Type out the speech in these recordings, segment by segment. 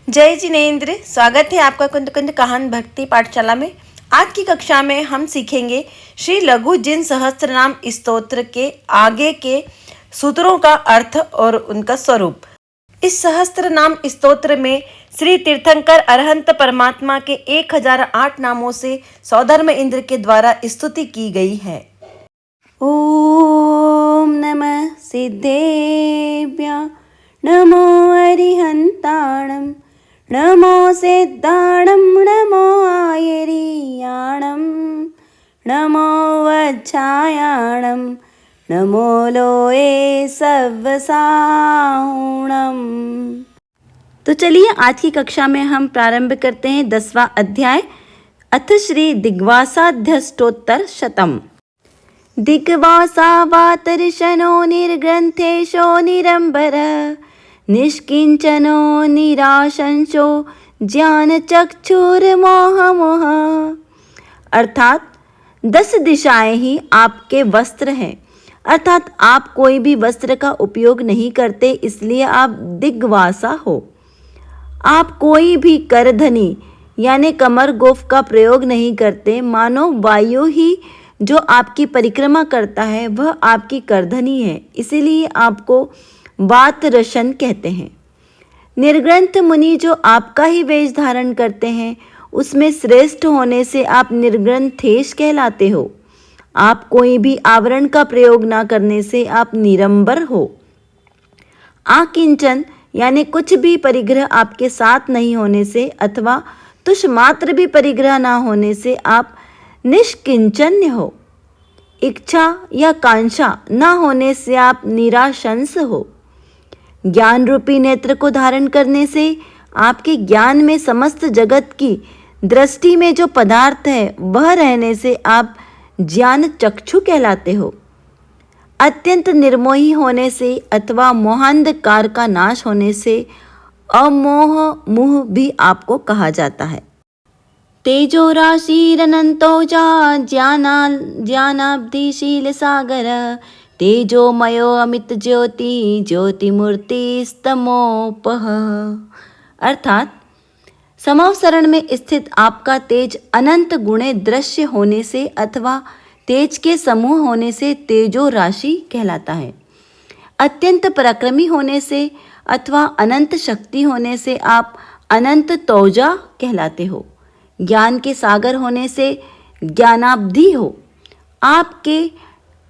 जय जिनेन्द्र। स्वागत है आपका कुंद कुंद कहान भक्ति पाठशाला में। आज की कक्षा में हम सीखेंगे श्री लघु जिन सहस्त्रनाम स्तोत्र के आगे के सूत्रों का अर्थ और उनका स्वरूप। इस सहस्त्रनाम स्तोत्र में श्री तीर्थंकर अरहंत परमात्मा के 1008 नामों से सौधर्म इंद्र के द्वारा स्तुति की गई है। ओम नमः सिद्धेभ्य नमो अरिहन्ताणं नमो सिद्धाणं नमो आयर्याणं नमो वज्रायाणं नमो लोये सव्वसाहुणम्। तो चलिए आज की कक्षा में हम प्रारंभ करते हैं 10वां अध्याय अथ श्री दिग्वासाध्यष्टोत्तर शतम्। दिग्वासावातर्षणो निर्ग्रन्थेशो निरम्बरः निष्किञ्चनो निराशंसो ज्ञानचक्षुर्मोहमोह। अर्थात 10 दिशाएं ही आपके वस्त्र हैं, अर्थात आप कोई भी वस्त्र का उपयोग नहीं करते, इसलिए आप दिग्वासा हो। आप कोई भी करधनी यानी कमरगोफ का प्रयोग नहीं करते, मानो वायु ही जो आपकी परिक्रमा करता है वह आपकी करधनी है, इसीलिए आपको वातरशन कहते हैं। निर्ग्रंथ मुनि जो आपका ही वेश धारण करते हैं, उसमें श्रेष्ठ होने से आप निर्ग्रंथेश कहलाते हो। आप कोई भी आवरण का प्रयोग न करने से आप निरंबर हो। आकिंचन यानी कुछ भी परिग्रह आपके साथ नहीं होने से अथवा तुष मात्र भी परिग्रह न होने से आप निष्किंचन्य हो। इच्छा या कांक्षा न होने से आप निराशंस हो। ज्ञान रूपी नेत्र को धारण करने से आपके ज्ञान में समस्त जगत की दृष्टि में जो पदार्थ है वह रहने से आप ज्ञान चक्षु कहलाते हो। अत्यंत निर्मोही होने से अथवा मोहांधकार का नाश होने से अमोह मुह भी आपको कहा जाता है। तेजो राशिरनंतो ज्ञानाब्धिशील सागर तेजोमयो अमित ज्योति ज्योतिमूर्तिस्तमोपह। अर्थात समवसरण में स्थित आपका तेज अनंत गुणे दृश्य होने से अथवा तेज के समूह होने से तेजो राशि कहलाता है। अत्यंत पराक्रमी होने से अथवा अनंत शक्ति होने से आप अनंत तौजा कहलाते हो। ज्ञान के सागर होने से ज्ञानाब्धि हो। आपके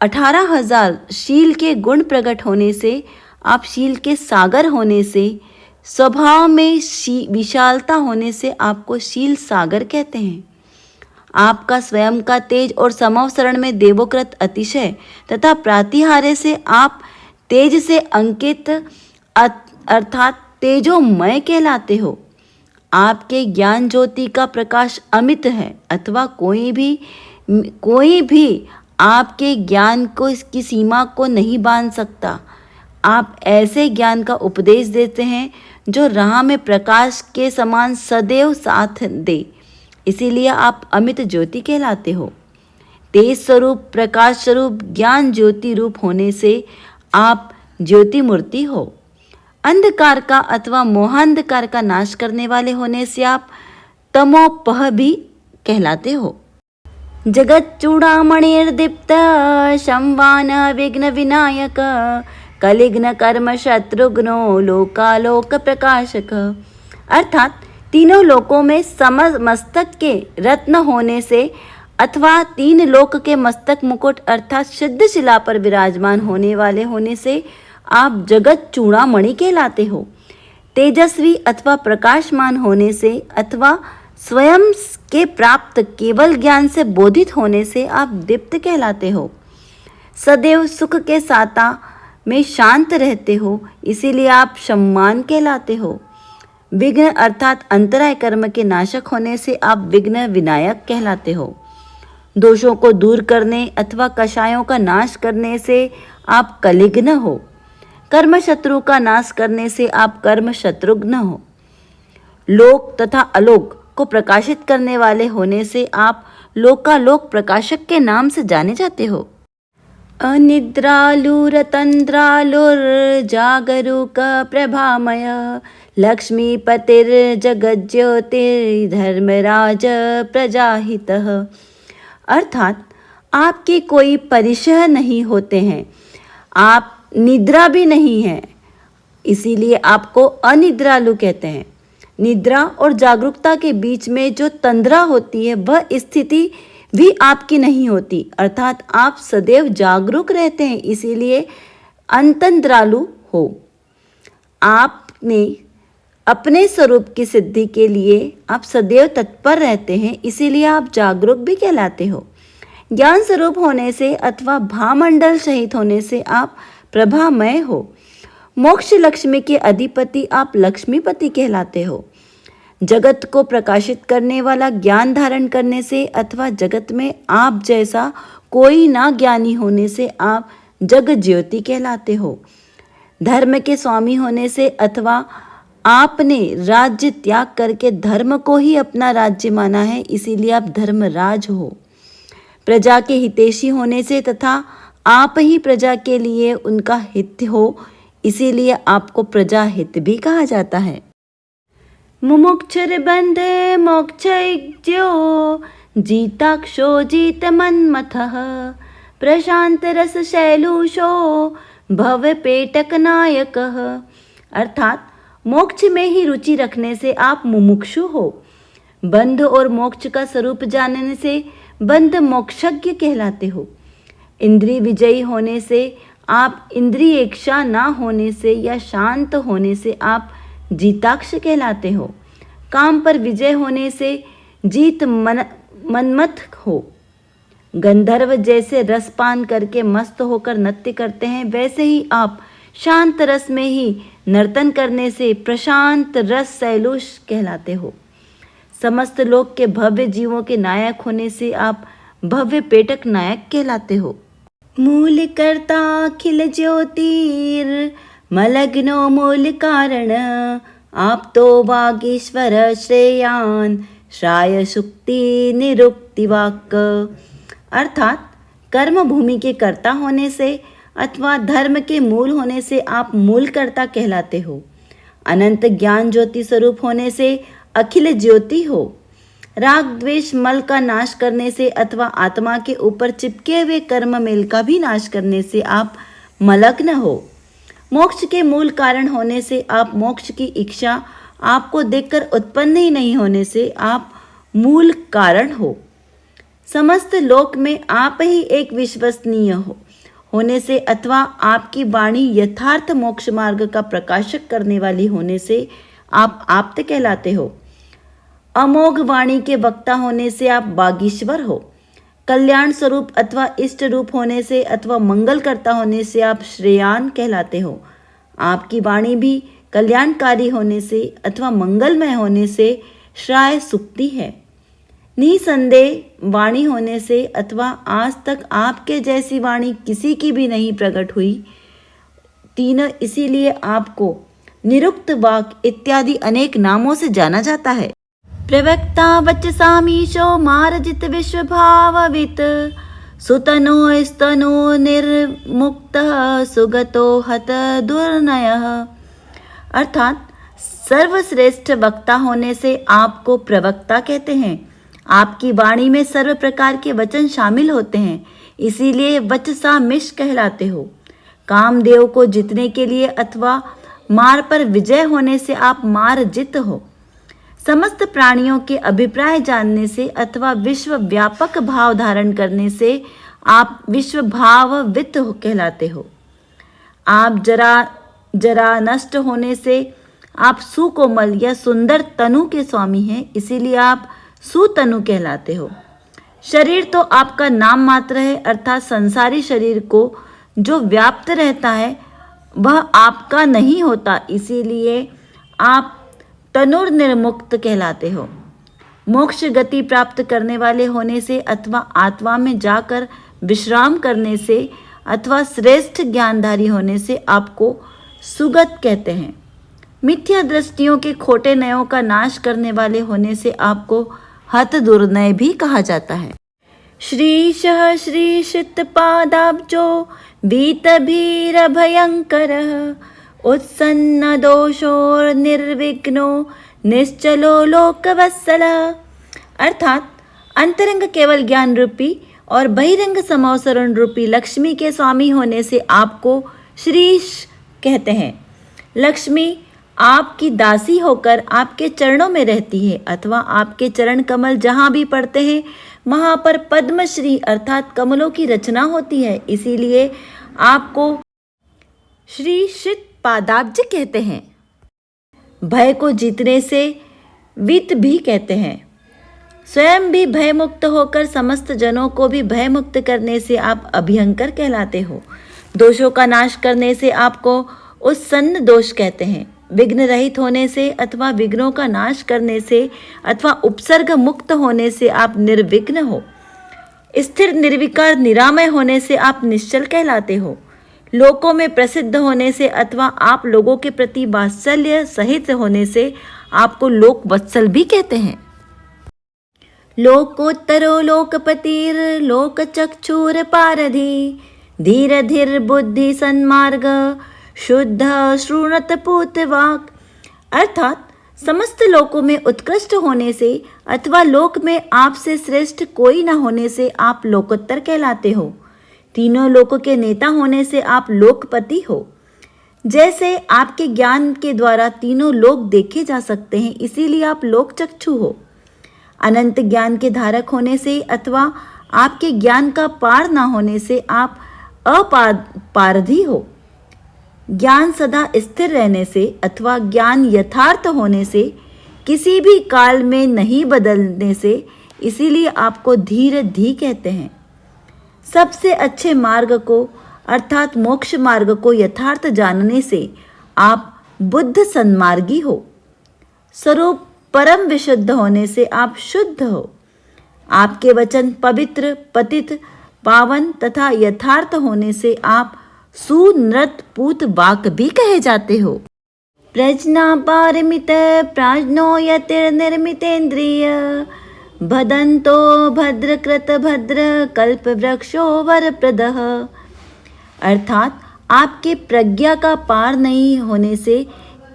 18,000 शील के गुण प्रकट होने से आप शील के सागर होने से, स्वभाव में विशालता होने से आपको शील सागर कहते हैं। आपका स्वयं का तेज और समवसरण में देवोकृत अतिशय तथा प्रातिहार्य से आप तेज से अंकित अर्थात तेजोमय कहलाते हो। आपके ज्ञान ज्योति का प्रकाश अमित है अथवा कोई भी आपके ज्ञान को इसकी सीमा को नहीं बांध सकता। आप ऐसे ज्ञान का उपदेश देते हैं जो राह में प्रकाश के समान सदैव साथ दे, इसीलिए आप अमित ज्योति कहलाते हो। तेज स्वरूप, प्रकाश स्वरूप, ज्ञान ज्योति रूप होने से आप ज्योति मूर्ति हो। अंधकार का अथवा मोहांधकार का नाश करने वाले होने से आप तमोपह भी कहलाते हो। जगत चूड़ामणिर्दीप्त संवान विघ्न विनायक कलिघ्न कर्म शत्रुघ्नो लोकालोक प्रकाशक। अर्थात तीनों लोकों में मस्तक के रत्न होने से अथवा 3 लोक के मस्तक मुकुट अर्थात सिद्ध शिला पर विराजमान होने वाले होने से आप जगत चूड़ामणि कहलाते हो। तेजस्वी अथवा प्रकाशमान होने से अथवा स्वयं के प्राप्त केवल ज्ञान से बोधित होने से आप दीप्त कहलाते हो। सदैव सुख के साता में शांत रहते हो, इसीलिए आप सम्मान कहलाते हो। विघ्न अर्थात अंतराय कर्म के नाशक होने से आप विघ्न विनायक कहलाते हो। दोषों को दूर करने अथवा कषायों का नाश करने से आप कलिघ्न हो। कर्म शत्रु का नाश करने से आप कर्म शत्रुघ्न हो। लोक तथा अलोक को प्रकाशित करने वाले होने से आप लोकालोक प्रकाशक के नाम से जाने जाते हो। अनिद्रालुरतन्द्रालुर्जागरूक प्रभामय लक्ष्मीपतिर्जगज्योतिर्धर्मराज प्रजाहितः। अर्थात आपके कोई परिचय नहीं होते हैं, आप निद्रा भी नहीं है, इसीलिए आपको अनिद्रालु कहते हैं। निद्रा और जागरूकता के बीच में जो तंद्रा होती है वह स्थिति भी आपकी नहीं होती, अर्थात आप सदैव जागरूक रहते हैं, इसीलिए अंतंद्रालु हो। आपने अपने स्वरूप की सिद्धि के लिए आप सदैव तत्पर रहते हैं, इसीलिए आप जागरूक भी कहलाते हो। ज्ञान स्वरूप होने से अथवा भामंडल सहित होने से आप प्रभामय हो। मोक्ष लक्ष्मी के अधिपति आप लक्ष्मीपति कहलाते हो। जगत को प्रकाशित करने वाला ज्ञान धारण करने से अथवा जगत में आप जैसा कोई ना ज्ञानी होने से आप जग ज्योति कहलाते हो। धर्म के स्वामी होने से अथवा आपने राज्य त्याग करके धर्म को ही अपना राज्य माना है, इसीलिए आप धर्मराज हो। प्रजा के हितैषी होने से तथा आप ही प्रजा के लिए उनका हित हो, इसीलिए आपको प्रजा हित भी कहा जाता है। मुमुक्षुर्बन्धे मोक्षैज्यो जीताक्षो जीतमन्मथः प्रशांत रस शैलूषो भव पेटक नायकः। अर्थात मोक्ष में ही रुचि रखने से आप मुमुक्षु हो। बंध और मोक्ष का स्वरूप जानने से बंध मोक्षज्ञ कहलाते हो। इंद्रिय विजयी होने से आप इंद्रिय इच्छा ना होने से या शांत होने से आप जीताक्ष कहलाते हो। काम पर विजय होने से जीत मनमथ हो। गंधर्व जैसे रसपान करके मस्त होकर नृत्य करते हैं, वैसे ही आप शांत रस में ही नर्तन करने से प्रशांत रस शैलूष कहलाते हो। समस्त लोक के भव्य जीवों के नायक होने से आप भव्य पेटक नायक कहलाते हो। मूल कर्ता अखिल ज्योतिर मलग्नो मूल कारण आप तो वागीश्वर श्रेयान श्राय सुक्ति निरुक्ति वाक्य। अर्थात कर्म भूमि के कर्ता होने से अथवा धर्म के मूल होने से आप मूल कर्ता कहलाते हो। अनंत ज्ञान ज्योति स्वरूप होने से अखिल ज्योति हो। राग द्वेष मल का नाश करने से अथवा आत्मा के ऊपर चिपके हुए कर्म मेल का भी नाश करने से आप मलग्न हो। मोक्ष के मूल कारण होने से आप मोक्ष की इच्छा आपको देखकर उत्पन्न ही नहीं होने से आप मूल कारण हो। समस्त लोक में आप ही एक विश्वसनीय होने से अथवा आपकी वाणी यथार्थ मोक्ष मार्ग का प्रकाशक करने वाली होने से आप आप्त कहलाते हो। अमोघ वाणी के वक्ता होने से आप बागीश्वर हो। कल्याण स्वरूप अथवा इष्ट रूप होने से अथवा मंगलकर्ता होने से आप श्रेयान कहलाते हो। आपकी वाणी भी कल्याणकारी होने से अथवा मंगलमय होने से श्राय सुक्ति है। निसंदेह वाणी होने से अथवा आज तक आपके जैसी वाणी किसी की भी नहीं प्रकट हुई तीनों, इसीलिए आपको निरुक्त वाक इत्यादि अनेक नामों से जाना जाता है। प्रवक्ता वचसामीशो मार्जित विश्व भाववित सुतनो स्तनो निर्मुक्तः सुगतो हत दुर्नयः। अर्थात सर्वश्रेष्ठ वक्ता होने से आपको प्रवक्ता कहते हैं। आपकी वाणी में सर्व प्रकार के वचन शामिल होते हैं, इसीलिए वचसामिश कहलाते हो। कामदेव को जीतने के लिए अथवा मार पर विजय होने से आप मार्जित हो। समस्त प्राणियों के अभिप्राय जानने से अथवा विश्व व्यापक भाव धारण करने से आप विश्व भाववित कहलाते हो। आप जरा नष्ट होने से आप सुकोमल या सुंदर तनु के स्वामी हैं, इसीलिए आप सुतनु कहलाते हो। शरीर तो आपका नाम मात्र है, अर्थात संसारी शरीर को जो व्याप्त रहता है वह आपका नहीं होता, इसीलिए आप तनुर्निर्मुक्त कहलाते हो। मोक्ष गति प्राप्त करने वाले होने से अथवा आत्मा में जाकर विश्राम करने से अथवा श्रेष्ठ ज्ञानधारी होने से आपको सुगत कहते हैं। मिथ्या दृष्टियों के खोटे नयों का नाश करने वाले होने से आपको हत दुर्नय भी कहा जाता है। श्रीशः श्रीशित पादाब्जो वीतभीर भयंकर उत्सन्न दोषोर निर्विघ्नो निश्चलो लोकवत्सलः। अर्थात अंतरंग केवल ज्ञान रूपी और बहिरंग समावसरण रूपी लक्ष्मी के स्वामी होने से आपको श्रीश कहते हैं। लक्ष्मी आपकी दासी होकर आपके चरणों में रहती है अथवा आपके चरण कमल जहाँ भी पड़ते हैं वहाँ पर पद्मश्री अर्थात कमलों की रचना होती है, इसीलिए आपको श्री श्रित पादाब्ज कहते हैं। भय को जीतने से वित भी कहते हैं। स्वयं भी भय मुक्त होकर समस्त जनों को भी भय मुक्त करने से आप अभयंकर कहलाते हो। दोषों का नाश करने से आपको उत्सन्न दोष कहते हैं। विघ्न रहित होने से अथवा विघ्नों का नाश करने से अथवा उपसर्ग मुक्त होने से आप निर्विघ्न हो। स्थिर निर्विकार निरामय होने से आप निश्चल कहलाते हो। लोकों में प्रसिद्ध होने से अथवा आप लोगों के प्रति वात्सल्य सहित होने से आपको लोक वत्सल भी कहते हैं। लोकोत्तरो लोकपतिर लोक चक्षुर पारधि धीर धीर बुद्धि सन्मार्ग शुद्ध श्रुणत पूत वाक। अर्थात समस्त लोकों में उत्कृष्ट होने से अथवा लोक में आपसे श्रेष्ठ कोई न होने से आप लोकोत्तर कहलाते हो। तीनों लोकों के नेता होने से आप लोकपति हो। जैसे आपके ज्ञान के द्वारा तीनों लोक देखे जा सकते हैं, इसीलिए आप लोकचक्षु हो। अनंत ज्ञान के धारक होने से अथवा आपके ज्ञान का पार न होने से आप अपारधी हो। ज्ञान सदा स्थिर रहने से अथवा ज्ञान यथार्थ होने से किसी भी काल में नहीं बदलने से इसीलिए आपको धीर धी कहते हैं। सबसे अच्छे मार्ग को अर्थात मोक्ष मार्ग को यथार्थ जानने से आप बुद्ध सन्मार्गी हो। स्वरूप परम विशुद्ध होने से आप शुद्ध हो। आपके वचन पवित्र पतित पावन तथा यथार्थ होने से आप सुनृत पूत वाक भी कहे जाते हो। प्रज्ञा पारमित प्राज्ञो यतिर्निर्मितेन्द्रिय भदन्तो भद्रकृत भद्र कल्प वृक्षो वरप्रदः। अर्थात आपके प्रज्ञा का पार नहीं होने से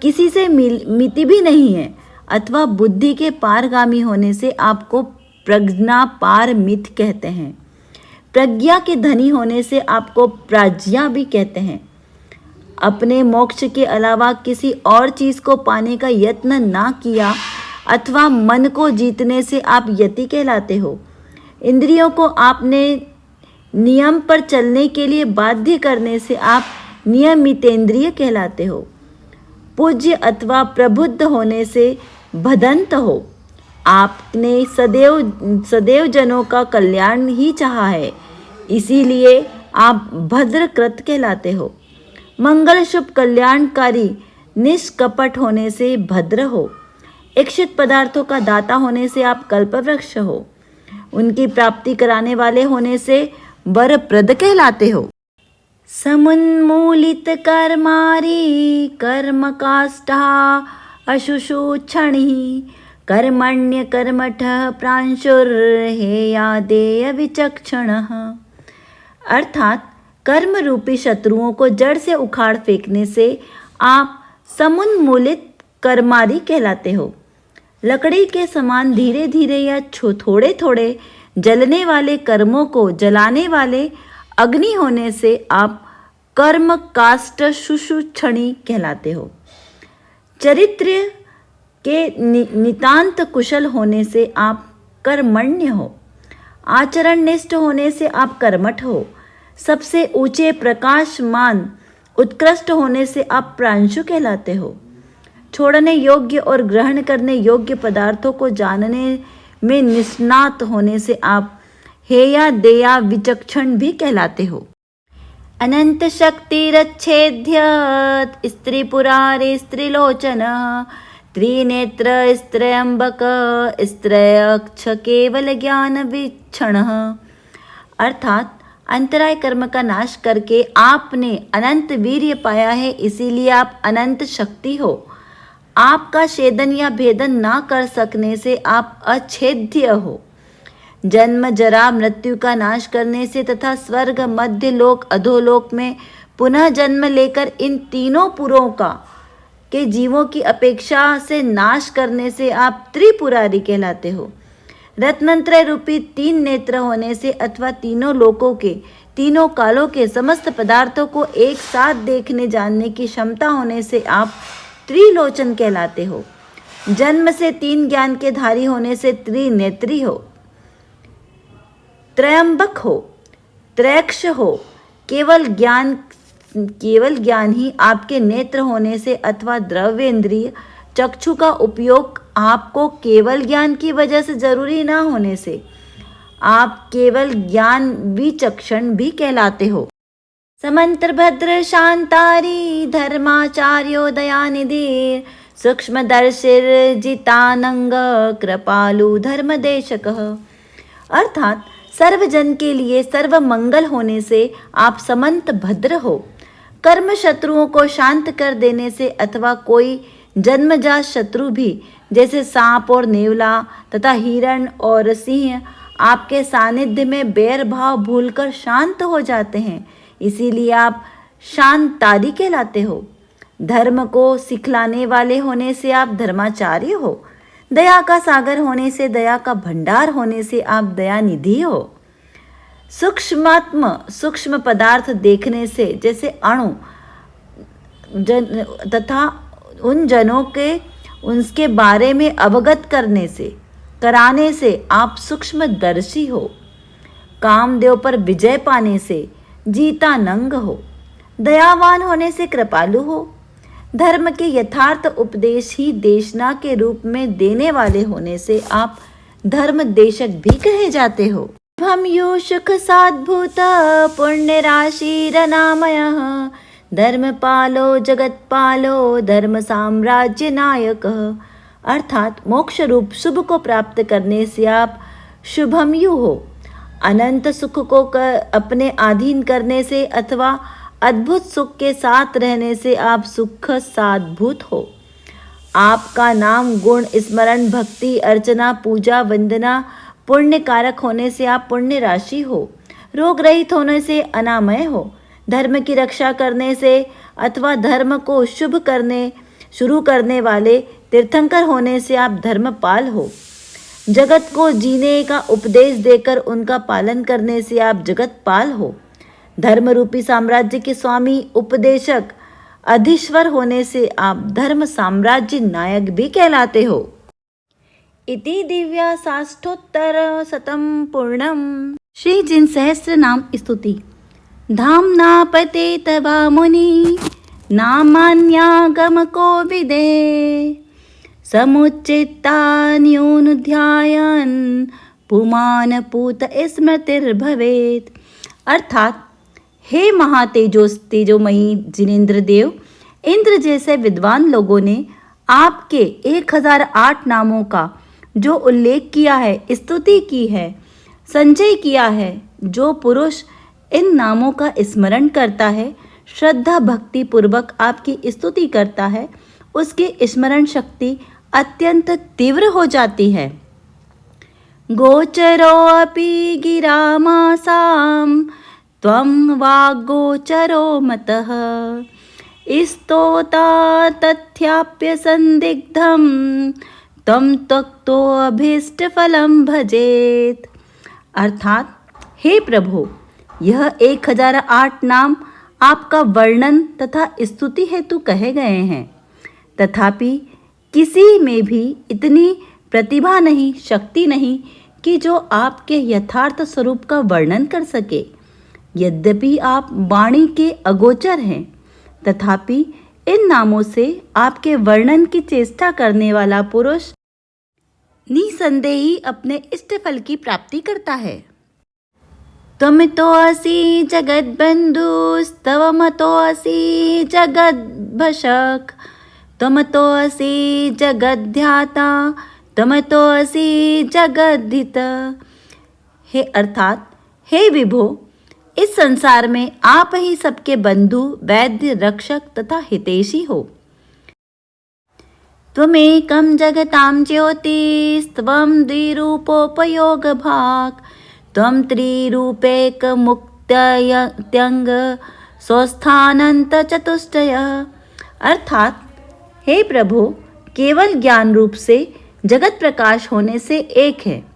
किसी से मिति भी नहीं है अथवा बुद्धि के पारगामी होने से आपको प्रज्ञा पारमित कहते हैं। प्रज्ञा के धनी होने से आपको प्राज्ञा भी कहते हैं। अपने मोक्ष के अलावा किसी और चीज को पाने का यत्न ना किया अथवा मन को जीतने से आप यति कहलाते हो। इंद्रियों को आपने नियम पर चलने के लिए बाध्य करने से आप नियमितेंद्रिय कहलाते हो। पूज्य अथवा प्रबुद्ध होने से भदंत हो। आपने सदैव जनों का कल्याण ही चाहा है, इसीलिए आप भद्रकृत कहलाते हो। मंगल शुभ कल्याणकारी निष्कपट होने से भद्र हो। इच्छित पदार्थों का दाता होने से आप कल्पवृक्ष हो। उनकी प्राप्ति कराने वाले होने से वरप्रद कहलाते हो। समुन्मूलित कर्मारी कर्म काष्ठा अशुषुक्षणि कर्मण्य कर्मठ प्रांशुर्हेयादेय विचक्षणः। अर्थात कर्म रूपी शत्रुओं को जड़ से उखाड़ फेंकने से आप समुन्मूलित कर्मारी कहलाते हो। लकड़ी के समान धीरे धीरे या थोड़े थोड़े जलने वाले कर्मों को जलाने वाले अग्नि होने से आप कर्म काष्ठ शुषुक्षणि कहलाते हो। चरित्र के नितांत कुशल होने से आप कर्मण्य हो। आचरण निष्ठ होने से आप कर्मठ हो। सबसे ऊंचे प्रकाशमान उत्कृष्ट होने से आप प्रांशु कहलाते हो। छोड़ने योग्य और ग्रहण करने योग्य पदार्थों को जानने में निष्णात होने से आप हेया देया विचक्षण भी कहलाते हो। अनंत शक्तिरच्छेद्य स्त्री पुरारे स्त्रीलोचन त्रिनेत्र स्त्रयंबक स्त्रयक्ष केवल ज्ञान विक्षण। अर्थात अंतराय कर्म का नाश करके आपने अनंत वीर्य पाया है, इसीलिए आप अनंत शक्ति हो। आपका छेदन या भेदन ना कर सकने से आप अछेद्य हो। जन्म जरा मृत्यु का नाश करने से तथा स्वर्ग मध्य लोक अधोलोक में पुनः जन्म लेकर इन तीनों पुरों का के जीवों की अपेक्षा से नाश करने से आप त्रिपुरारी कहलाते हो। रत्नत्रय रूपी 3 नेत्र होने से अथवा तीनों लोकों के तीनों कालों के समस्त पदार्थों को एक साथ देखने जानने की क्षमता होने से आप त्रिलोचन कहलाते हो। जन्म से 3 ज्ञान के धारी होने से त्रिनेत्री हो, त्रयंबक हो, त्रयक्ष हो। केवल ज्ञान ही आपके नेत्र होने से अथवा द्रव्येंद्रिय चक्षु का उपयोग आपको केवल ज्ञान की वजह से जरूरी ना होने से आप केवल ज्ञान विचक्षण भी कहलाते हो। समंतर्भद्र शांतारी धर्माचार्यो दयानिधि सूक्ष्मदर्शिर्जितानंग कृपालु धर्मदेशकः। अर्थात सर्वजन के लिए सर्व मंगल होने से आप समंत भद्र हो। कर्म शत्रुओं को शांत कर देने से अथवा कोई जन्मजात शत्रु भी जैसे सांप और नेवला तथा हिरण और सिंह आपके सानिध्य में बैर भाव भूलकर शांत हो जाते हैं, इसीलिए आप शांतारी कहलाते हो। धर्म को सिखलाने वाले होने से आप धर्माचार्य हो। दया का सागर होने से, दया का भंडार होने से आप दयानिधि हो। सूक्ष्म पदार्थ देखने से जैसे अणु तथा उन जनों के उनके बारे में अवगत कराने से आप सूक्ष्मदर्शी हो। कामदेव पर विजय पाने से जीतानंग हो। दयावान होने से कृपालु हो। धर्म के यथार्थ उपदेश ही देशना के रूप में देने वाले होने से आप धर्म देशक भी कहे जाते हो। हम यो सुख साद्भूत पुण्य राशिरनामयः धर्मपालो जगतपालो धर्म साम्राज्य नायक। अर्थात मोक्ष रूप शुभ को प्राप्त करने से आप शुभमयु हो। अनंत सुख को अपने अधीन करने से अथवा अद्भुत सुख के साथ रहने से आप सुख साद्भूत हो। आपका नाम गुण स्मरण भक्ति अर्चना पूजा वंदना पुण्य कारक होने से आप पुण्य राशि हो। रोग रहित होने से अनामय हो। धर्म की रक्षा करने से अथवा धर्म को शुरू करने वाले तीर्थंकर होने से आप धर्मपाल हो। जगत को जीने का उपदेश देकर उनका पालन करने से आप जगतपाल हो। धर्म रूपी साम्राज्य के स्वामी उपदेशक अधीश्वर होने से आप धर्म साम्राज्य नायक भी कहलाते हो। इति दिव्या साष्टोत्तर शतम पूर्णम। श्री जिन सहस्त्र नाम स्तुति। धामना पते तवा मुनि नामान्यागम को विदे समुच्चित्तान्योनुध्यायन् पुमान पूत स्मृतिर्भवेत्। अर्थात हे तेजोमयी जिनेन्द्र देव, इंद्र जैसे विद्वान लोगों ने आपके 1008 नामों का जो उल्लेख किया है, स्तुति की है, संचय किया है। जो पुरुष इन नामों का स्मरण करता है, श्रद्धा भक्ति पूर्वक आपकी स्तुति करता है, उसकी स्मरण शक्ति अत्यंत तीव्र हो जाती है। गोचरो अपि गिरामासां त्वं वाग्गोचरो मतः स्तोता तथ्याप्य संदिग्धं तम तक्तो अभीष्ट फलम भजेत। अर्थात हे प्रभु, यह 1008 नाम आपका वर्णन तथा स्तुति हेतु कहे गए हैं, तथापि किसी में भी इतनी प्रतिभा नहीं, शक्ति नहीं कि जो आपके यथार्थ स्वरूप का वर्णन कर सके। यद्यपि आप वाणी के अगोचर हैं, तथापि इन नामों से आपके वर्णन की चेष्टा करने वाला पुरुष निसंदेही अपने इष्ट फल की प्राप्ति करता है। तुम तो असि जगत बंधुस्तव मतो असि जगत भशक तुम तो असि जगत ध्याता तुम तो असि जगद्धित। हे अर्थात हे विभो, इस संसार में आप ही सबके बंधु वैद्य रक्षक तथा हितैषी हो। त्वमेकं जगतां ज्योतिस्त्वं द्विरूपोपयोग भाक् त्वं त्रिरूपैक मुक्त्यंग स्वस्थानंत चतुष्टय। अर्थात हे प्रभु, केवल ज्ञान रूप से जगत प्रकाश होने से एक है।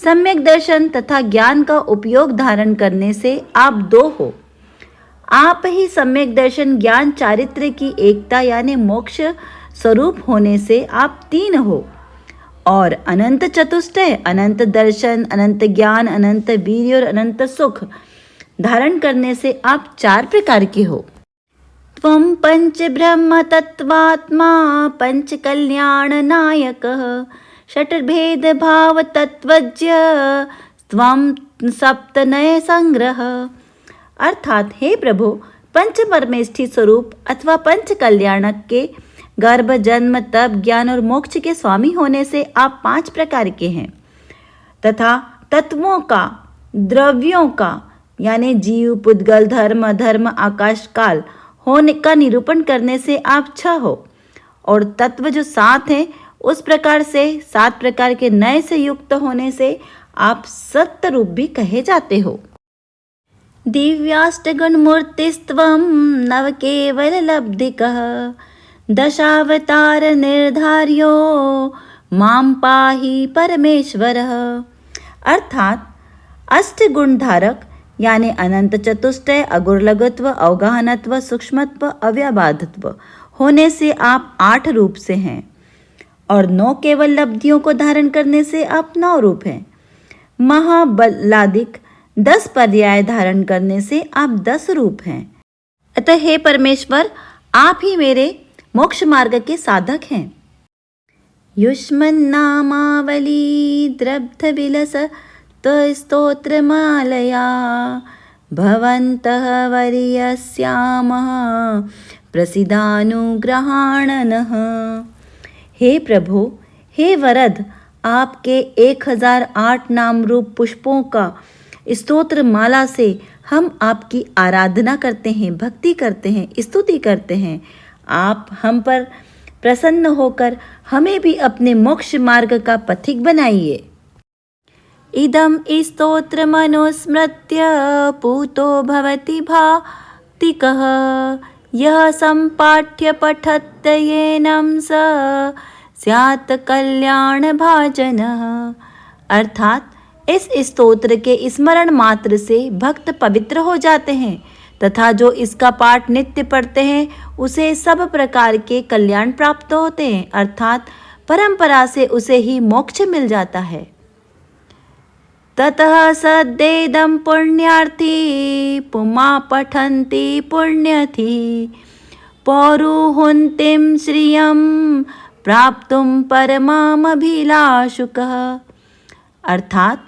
सम्यक दर्शन तथा ज्ञान का उपयोग धारण करने से आप दो हो। आप ही सम्यक दर्शन ज्ञान चारित्र्य की एकता यानी मोक्ष स्वरूप होने से आप तीन हो। और अनंत चतुष्टय, अनंत दर्शन, अनंत ज्ञान, अनंत वीर्य और अनंत सुख धारण करने से आप चार प्रकार के हो। त्वं पंच ब्रह्म तत्वात्मा पंच कल्याण नायकः षट्भेद भाव तत्वज्ञ त्वं सप्तनय संग्रह। अर्थात हे प्रभु, पंच परमेष्ठी स्वरूप अथवा पंच कल्याणक के गर्भ, जन्म, तप, ज्ञान और मोक्ष के स्वामी होने से आप पांच प्रकार के हैं तथा तत्वों का, द्रव्यों का यानी जीव, पुद्गल, धर्म, अधर्म, आकाश, काल होने का निरूपण करने से आप छह हो। और तत्व जो सात हैं उस प्रकार से सात प्रकार के नए से युक्त होने से आप सत्य रूप भी कहे जाते हो। दिव्याष्टगुण मूर्तिस्त्वं नव केवल लब्धिकः दशावतार निर्धार्यो मां पाहि परमेश्वरः। अर्थात अष्टगुण धारक यानी अनंत चतुष्टय, अगुरलघुत्व, अवगाहनत्व, सूक्ष्मत्व, अव्याबाधत्व होने से आप 8 रूप से हैं और 9 केवल लब्धियों को धारण करने से आप 9 रूप हैं। महाबलादिक 10 पर्याय धारण करने से आप 10 रूप हैं। अतः हे परमेश्वर, आप ही मेरे मोक्ष मार्ग के साधक हैं। युष्मन्नामावली द्रब्ध विलस स्तोत्रमालया भवन्तः वर्यस्यामः प्रसीदानुग्रहाणनः। हे प्रभु, हे वरद, आपके 1008 नाम रूप पुष्पों का स्तोत्र माला से हम आपकी आराधना करते हैं, भक्ति करते हैं, स्तुति करते हैं। आप हम पर प्रसन्न होकर हमें भी अपने मोक्ष मार्ग का पथिक बनाइए। इदं स्तोत्रमनुस्मृत्य पूतो भवति भातिकः यः सम्पाठ्य पठत् येनं स स्यात् कल्याण भाजनः। अर्थात इस स्तोत्र के स्मरण मात्र से भक्त पवित्र हो जाते हैं तथा जो इसका पाठ नित्य पढ़ते हैं उसे सब प्रकार के कल्याण प्राप्त होते हैं, अर्थात परंपरा से उसे ही मोक्ष मिल जाता है। ततः सद्देदं पुण्यार्थी पुमा पठन्ति पुण्यथी पौरुहुन्तिं श्रियं प्राप्तुं परमामभिलाषुकः। अर्थात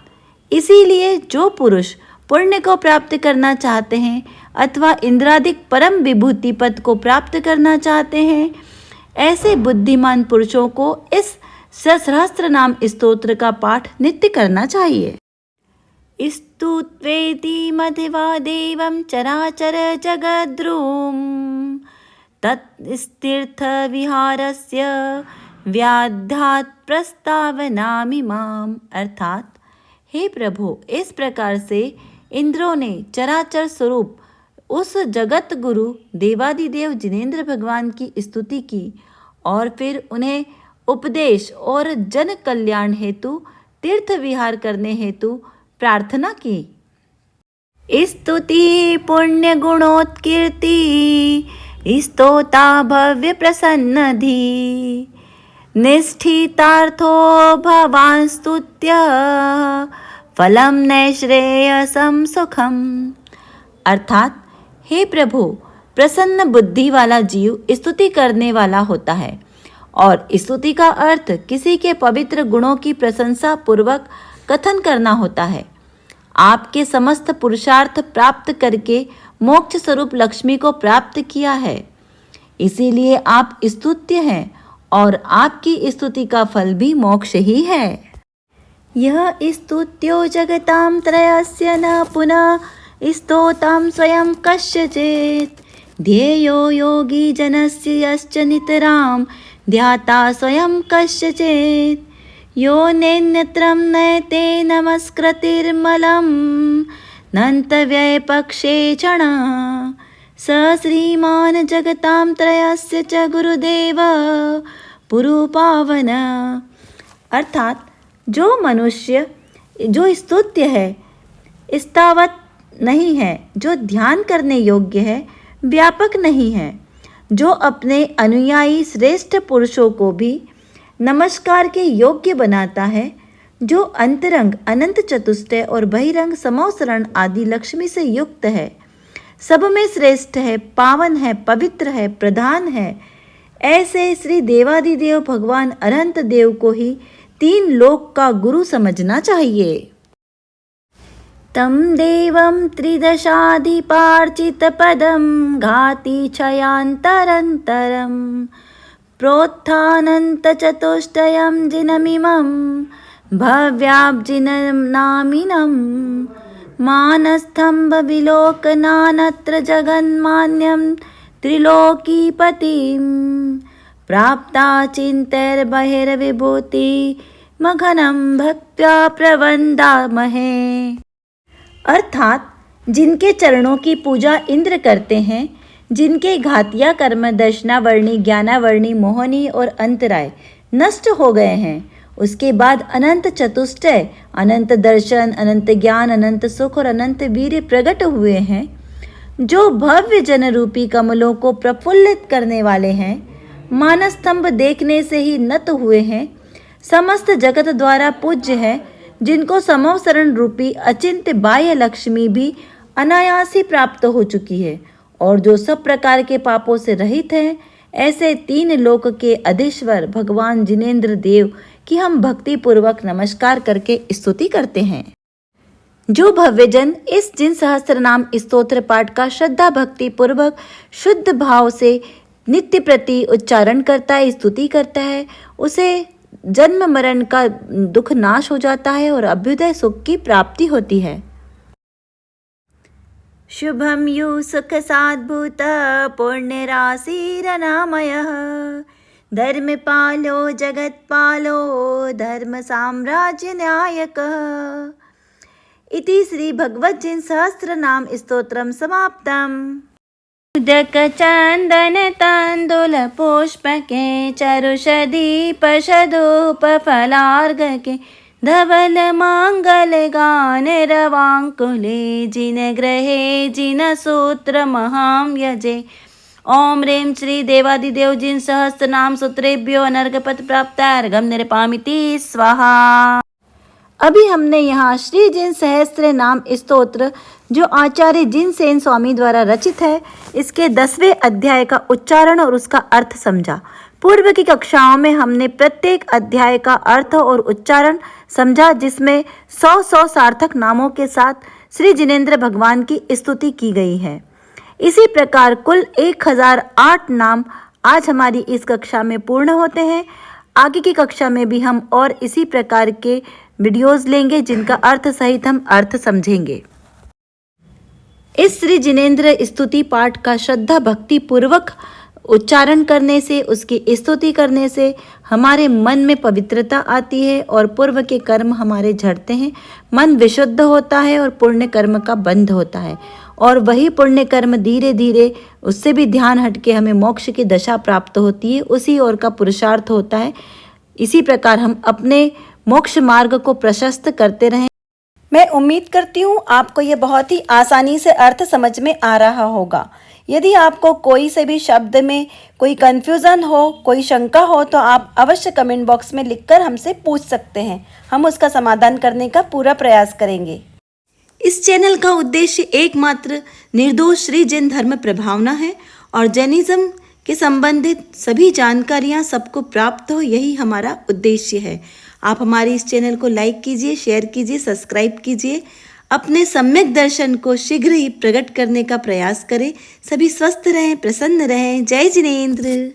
इसीलिए जो पुरुष पुण्य को प्राप्त करना चाहते हैं अथवा इंद्रादिक परम विभूति पद को प्राप्त करना चाहते हैं, ऐसे बुद्धिमान पुरुषों को इस सहस्त्र नाम स्तोत्र का पाठ नित्य करना चाहिए। स्तुत्वेति मध्वा देवं चराचर जगद्रूम तत्स्तीर्थ विहारस्य व्याध्यात् प्रस्तावनामि माम। अर्थात हे प्रभु, इस प्रकार से इंद्रों ने चराचर स्वरूप उस जगत गुरु देवादिदेव जिनेंद्र भगवान की स्तुति की और फिर उन्हें उपदेश और जन कल्याण हेतु तीर्थ विहार करने हेतु प्रार्थना की। स्तुति पुण्य गुणोत्कीर्ति स्तोता भव्य प्रसन्नधि निष्ठितार्थो भवान् स्तुत्य फलम नैश्रेयसम सुखम। अर्थात हे प्रभु, प्रसन्न बुद्धि वाला जीव स्तुति करने वाला होता है और स्तुति का अर्थ किसी के पवित्र गुणों की प्रशंसा पूर्वक कथन करना होता है। आपके समस्त पुरुषार्थ प्राप्त करके मोक्ष स्वरूप लक्ष्मी को प्राप्त किया है, इसीलिए आप स्तुत्य हैं और आपकी स्तुति का फल भी मोक्ष ही है। यह स्तुत्यो जगतां त्रयस्य न पुनः स्तोतां स्वयं कस्यचित् ध्येयो योगी जनस्य यश्च नितरां ध्याता स्वयं कस्यचित् यो नेन्यत्रं नयते नमस्कृतिर्मलं नन्तव्यय पक्षे क्षण स श्रीमान जगतां त्रयस्य च गुरुदेव पुरुपावन। अर्थात जो मनुष्य जो स्तुत्य है, स्थावत नहीं है, जो ध्यान करने योग्य है, व्यापक नहीं है, जो अपने अनुयायी श्रेष्ठ पुरुषों को भी नमस्कार के योग्य बनाता है, जो अंतरंग अनंत चतुष्टय और बहिरंग समौसरण आदि लक्ष्मी से युक्त है, सब में श्रेष्ठ है, पावन है, पवित्र है, प्रधान है, ऐसे श्री देवादिदेव भगवान अनंत देव को ही तीन लोक का गुरु समझना चाहिए। तम देवं त्रिदशाधिपार्चितपदं घाति क्षयान्तरन्तरं प्रोत्थानन्तचतुष्टयं जिनमिमं भव्याब्जिननामिनं मानस्तम्भविलोकनानत्र जगन्मान्यं त्रिलोकीपतिं प्राप्ता चिन्तैर्बहिर्विभूति मघनं भक्त्या प्रवन्दामहे। अर्थात जिनके चरणों की पूजा इंद्र करते हैं, जिनके घातिया कर्म दर्शनावर्णी, ज्ञानावर्णी, मोहनी और अंतराय नष्ट हो गए हैं, उसके बाद अनंत चतुष्टय, अनंत दर्शन, अनंत ज्ञान, अनंत सुख और अनंत वीर्य प्रकट हुए हैं, जो भव्य जन रूपी कमलों को प्रफुल्लित करने वाले हैं, मानस्तंभ देखने से ही नत हुए हैं, समस्त जगत द्वारा पूज्य है, जिनको समवसरण रूपी अचिंत्य बाह्य लक्ष्मी भी अनायास ही प्राप्त हो चुकी है, और जो सब प्रकार के पापों से रहित हैं, ऐसे तीन लोक के अधीश्वर भगवान जिनेंद्र देव की हम भक्ति पूर्वक नमस्कार करके स्तुति करते हैं। जो भव्यजन इस जिन सहस्त्र नाम स्तोत्र पाठ का श्रद्धा भक्ति पूर्वक शुद्ध भाव से नित्य प्रति उच्चारण करता है, स्तुति करता है, उसे जन्म मरण का दुख नाश हो जाता है और अभ्युदय सुख की प्राप्ति होती है। शुभम यु सुख साद्भूत पुण्य राशिरनामयः धर्म पालो जगत पालो धर्म साम्राज्य नायकः। इति श्री भगवत जिन सहस्त्र नाम स्तोत्रम समाप्तम। उदक चंदन तांदूल पुष्पके चरुषदीप शदूप फलार्घ के धवल मांगल गान रवांकुले जिन ग्रहे जिन सूत्र महाम यजे। ओम रेम श्री देवादिदेव जिन सहस्त्र नाम सूत्रेभ्यो अनर्घपत प्राप्तार्घम निरपामिति स्वाहा। अभी हमने यहाँ श्री जिन सहस्त्र नाम स्तोत्र जो आचार्य जिनसेन स्वामी द्वारा रचित है, इसके 10वें अध्याय का उच्चारण और उसका अर्थ समझा। पूर्व की कक्षाओं में हमने प्रत्येक अध्याय का अर्थ और उच्चारण समझा, जिसमें 100 सार्थक नामों के साथ श्री जिनेंद्र भगवान की स्तुति की गई है। इसी प्रकार कुल 1008 नाम आज हमारी इस कक्षा में पूर्ण होते हैं। आगे की कक्षा में भी हम और इसी प्रकार के वीडियोस लेंगे, जिनका अर्थ सहित हम अर्थ समझेंगे। इस श्री जिनेंद्र स्तुति पाठ का श्रद्धा भक्ति पूर्वक उच्चारण करने से, उसकी स्तुति करने से हमारे मन में पवित्रता आती है और पूर्व के कर्म हमारे झड़ते हैं, मन विशुद्ध होता है और पुण्य कर्म का बंध होता है, और वही पुण्य कर्म धीरे धीरे उससे भी ध्यान हटके हमें मोक्ष की दशा प्राप्त होती है, उसी ओर का पुरुषार्थ होता है। इसी प्रकार हम अपने मोक्ष मार्ग को प्रशस्त करते रहें। मैं उम्मीद करती हूँ आपको ये बहुत ही आसानी से अर्थ समझ में आ रहा होगा। यदि आपको कोई से भी शब्द में कोई कंफ्यूजन हो, कोई शंका हो, तो आप अवश्य कमेंट बॉक्स में लिखकर हमसे पूछ सकते हैं। हम उसका समाधान करने का पूरा प्रयास करेंगे। इस चैनल का उद्देश्य एकमात्र निर्दोष श्री जैन धर्म प्रभावना है और जैनिज्म के संबंधित सभी जानकारियां सबको प्राप्त हो, यही हमारा उद्देश्य है। आप हमारे इस चैनल को लाइक कीजिए, शेयर कीजिए, सब्सक्राइब कीजिए। अपने सम्यक दर्शन को शीघ्र ही प्रकट करने का प्रयास करें। सभी स्वस्थ रहें, प्रसन्न रहें। जय जिनेंद्र।